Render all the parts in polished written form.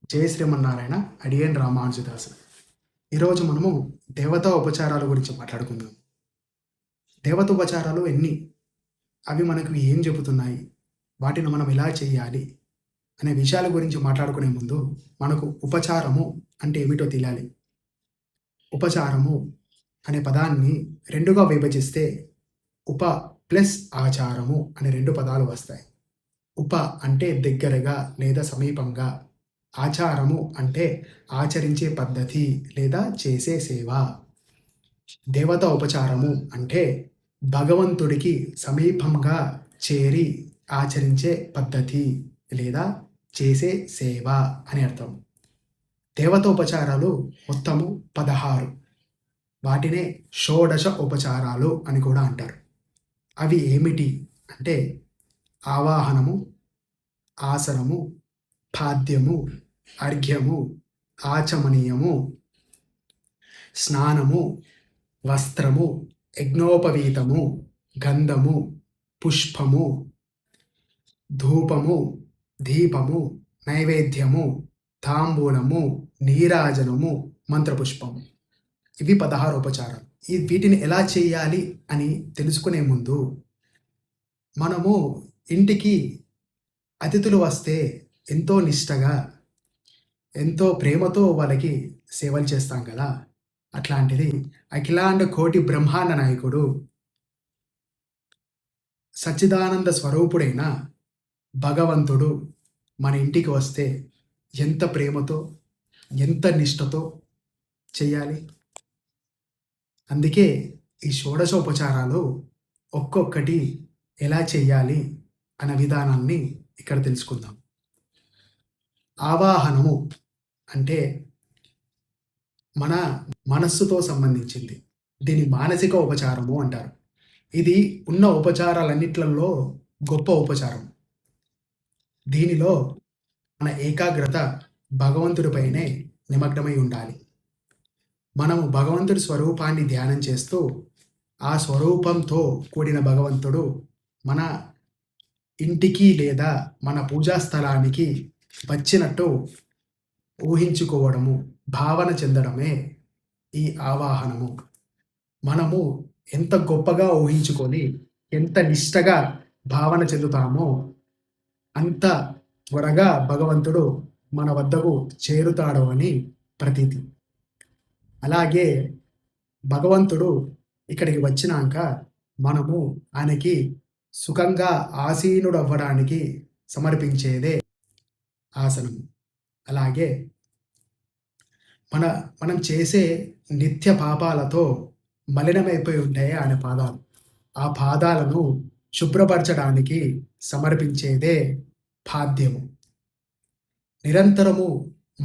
జై శ్రీమన్నారాయణ. అడియన్ రామానుజదాస్. ఈరోజు మనము దేవతా ఉపచారాల గురించి మాట్లాడుకుందాం. దేవతోపచారాలు ఎన్ని, అవి మనకు ఏం చెబుతున్నాయి, వాటిని మనం ఎలా చేయాలి అనే విషయాల గురించి మాట్లాడుకునే ముందు మనకు ఉపచారము అంటే ఏమిటో తెలియాలి. ఉపచారము అనే పదాన్ని రెండుగా విభజిస్తే ఉప ప్లస్ ఆచారము అనే రెండు పదాలు వస్తాయి. ఉప అంటే దగ్గరగా లేదా సమీపంగా, ఆచారము అంటే ఆచరించే పద్ధతి లేదా చేసే సేవ. దేవతా ఉపచారము అంటే భగవంతుడికి సమీపంగా చేరి ఆచరించే పద్ధతి లేదా చేసే సేవ అని అర్థం. దేవతోపచారాలు మొత్తము 16. వాటినే షోడశ ఉపచారాలు అని కూడా అంటారు. అవి ఏమిటి అంటే ఆవాహనము, ఆసనము, పాద్యము, అర్ఘ్యము, ఆచమనీయము, స్నానము, వస్త్రము, యజ్ఞోపవీతము, గంధము, పుష్పము, ధూపము, దీపము, నైవేద్యము, తాంబూలము, నీరాజనము, మంత్రపుష్పము. ఇవి 16 ఉపచారాలు. వీటిని ఎలా చేయాలి అని తెలుసుకునే ముందు మనము ఇంటికి అతిథులు వస్తే ఎంతో నిష్టగా, ఎంతో ప్రేమతో వాళ్ళకి సేవలు చేస్తాం కదా. అట్లాంటిది అఖిలాండ కోటి బ్రహ్మాండ నాయకుడు, సచ్చిదానంద స్వరూపుడైన భగవంతుడు మన ఇంటికి వస్తే ఎంత ప్రేమతో, ఎంత నిష్టతో చేయాలి. అందుకే ఈ షోడశోపచారాలు ఒక్కొక్కటి ఎలా చేయాలి అన్న విధానాన్ని ఇక్కడ తెలుసుకుందాం. ఆవాహనము అంటే మన మనస్సుతో సంబంధించింది. దీని మానసిక ఉపచారము అంటారు. ఇది ఉన్న ఉపచారాలన్నిట్లలో గొప్ప ఉపచారం. దీనిలో మన ఏకాగ్రత భగవంతుడిపైనే నిమగ్నమై ఉండాలి. మనము భగవంతుడి స్వరూపాన్ని ధ్యానం చేస్తూ ఆ స్వరూపంతో కూడిన భగవంతుడు మన ఇంటికి లేదా మన పూజా స్థలానికి వచ్చినట్టు ఊహించుకోవడము, భావన చెందడమే ఈ ఆవాహనము. మనము ఎంత గొప్పగా ఊహించుకొని ఎంత నిష్టగా భావన చెందుతామో అంత త్వరగా భగవంతుడు మన వద్దకు చేరుతాడు అని ప్రతీతి. అలాగే భగవంతుడు ఇక్కడికి వచ్చినాక మనము ఆయనకి సుఖంగా ఆసీనుడు అవ్వడానికి సమర్పించేదే ఆసనము. అలాగే మనం చేసే నిత్య పాపాలతో మలినమైపోయి ఉంటాయి ఆయన పాదాలు. ఆ పాదాలను శుభ్రపరచడానికి సమర్పించేదే పాద్యము. నిరంతరము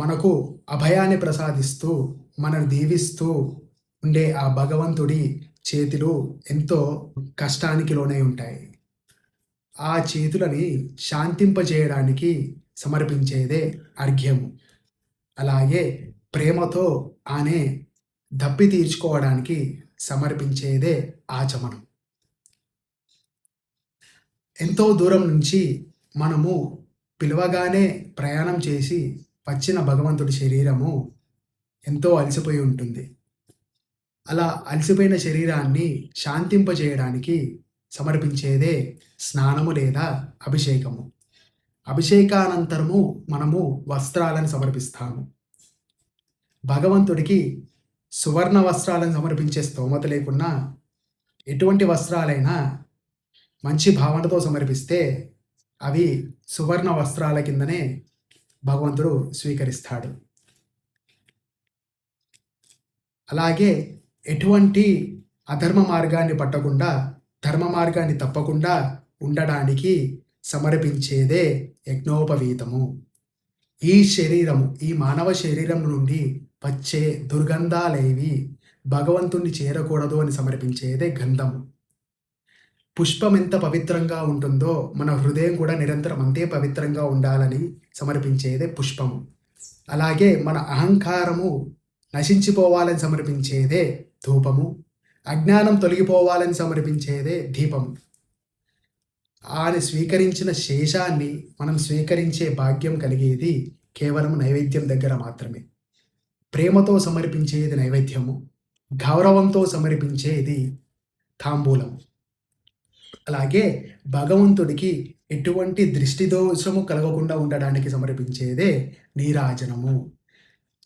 మనకు అభయాన్ని ప్రసాదిస్తూ మనను దీవిస్తూ ఉండే ఆ భగవంతుడి చేతులు ఎంతో కష్టానికి లోనై ఉంటాయి. ఆ చేతులని శాంతింపజేయడానికి సమర్పించేదే అర్ఘ్యము. అలాగే ప్రేమతో ఆనే దప్పి తీర్చుకోవడానికి సమర్పించేదే ఆచమనం. ఎంతో దూరం నుంచి మనము పిలవగానే ప్రయాణం చేసి వచ్చిన భగవంతుడి శరీరము ఎంతో అలసిపోయి ఉంటుంది. అలా అలసిపోయిన శరీరాన్ని శాంతింపజేయడానికి సమర్పించేదే స్నానము లేదా అభిషేకము. అభిషేకానంతరము మనము వస్త్రాలను సమర్పిస్తాము. భగవంతుడికి సువర్ణ వస్త్రాలను సమర్పించే స్తోమత లేకున్నా ఎటువంటి వస్త్రాలైనా మంచి భావనతో సమర్పిస్తే అవి సువర్ణ వస్త్రాల కిందనే భగవంతుడు స్వీకరిస్తాడు. అలాగే ఎటువంటి అధర్మ మార్గాన్ని పట్టకుండా ధర్మ మార్గాన్ని తప్పకుండా ఉండడానికి సమర్పించేదే యజ్ఞోపవీతము. ఈ శరీరము, ఈ మానవ శరీరం నుండి వచ్చే దుర్గంధాలేవి భగవంతుణ్ణి చేరకూడదు అని సమర్పించేదే గంధము. పుష్పం ఎంత పవిత్రంగా ఉంటుందో మన హృదయం కూడా నిరంతరం అంతే పవిత్రంగా ఉండాలని సమర్పించేదే పుష్పము. అలాగే మన అహంకారము నశించిపోవాలని సమర్పించేదే ధూపము. అజ్ఞానం తొలగిపోవాలని సమర్పించేదే దీపము. ఆయన స్వీకరించిన శేషాన్ని మనం స్వీకరించే భాగ్యం కలిగేది కేవలం నైవేద్యం దగ్గర మాత్రమే. ప్రేమతో సమర్పించేది నైవేద్యము. గౌరవంతో సమర్పించేది తాంబూలం. అలాగే భగవంతుడికి ఎటువంటి దృష్టి దోషము కలగకుండా ఉండడానికి సమర్పించేదే నీరాజనము.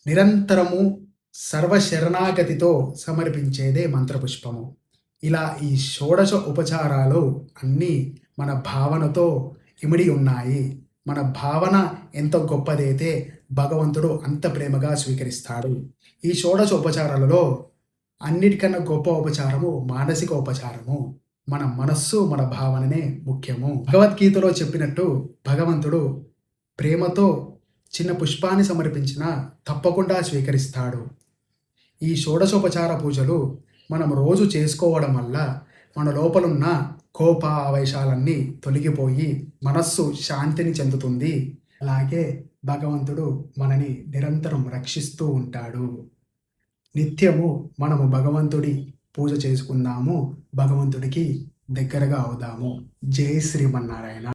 నిరంతరము సర్వశరణాగతితో సమర్పించేదే మంత్రపుష్పము. ఇలా ఈ షోడశ ఉపచారాలు అన్నీ మన భావనతో ఇమిడి ఉన్నాయి. మన భావన ఎంత గొప్పదైతే భగవంతుడు అంత ప్రేమగా స్వీకరిస్తాడు. ఈ షోడశ ఉపచారాలలో అన్నిటికన్నా గొప్ప ఉపచారము మానసిక ఉపచారము. మన మనస్సు, మన భావననే ముఖ్యము. భగవద్గీతలో చెప్పినట్టు భగవంతుడు ప్రేమతో చిన్న పుష్పాన్ని సమర్పించినా తప్పకుండా స్వీకరిస్తాడు. ఈ షోడశోపచార పూజలు మనం రోజు చేసుకోవడం వల్ల మన లోపలున్న కోప ఆవేశాలన్నీ తొలగిపోయి మనస్సు శాంతిని చెందుతుంది. అలాగే భగవంతుడు మనని నిరంతరం రక్షిస్తూ ఉంటాడు. నిత్యము మనము భగవంతుడి పూజ చేసుకుందాము, భగవంతుడికి దగ్గరగా అవుదాము. జై శ్రీమన్నారాయణ.